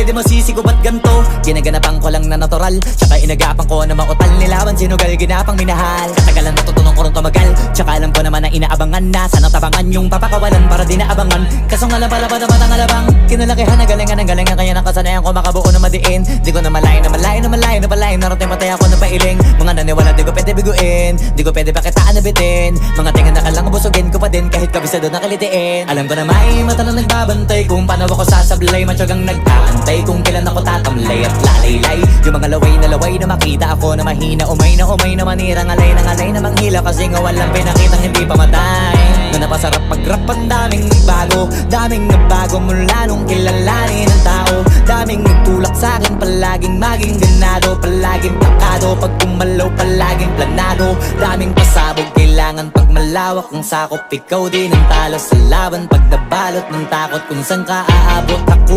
di masisi ko ba't ganto. Ginaganapan ko lang na natural, tsaka inagapan ko na mautal. Nilaban sinugal, ginapang minahal. Katagalan natutunan ko rin tumagal, tsaka alam ko naman na inaabangan na. Sana tabangan yung papakawalan para di naabangan. Kaso nga lang pala ba naman ang alabang kinalakihan na galingan ng galingan. Kaya nakasanayan ko makabuo na madiin. Di ko na malayo na malayo na malayo na malayo. Narating matay ako na pailing. Mga naniwala di ko pwede biguin, di ko pwede pakitaan na bitin. Mga tinga na kalang busugin ko pa din kahit kabisado na kalitiin. Alam ko na may mata na nagbabantay kung paano ako sasablay. Matyagang nag-aantay kung kailan ako tatamlay at lalaylay. Yung mga laway na makita ako na mahina. Umay na manira, ngalay na manghila. Kasi nga walang pinakitang hindi pamatay. Na napasarap mag-rap ang daming nagbago mula nung kilalanin ng tao. Daming nagtulak sa'kin, palaging maging ganado. Palaging plakado, pag kumalaw palaging planado. Daming pasabog, kailangan pag malawak ang sakop. Ikaw din ang talo sa laban pag nabalot ng takot kung saan ka aabot. Ako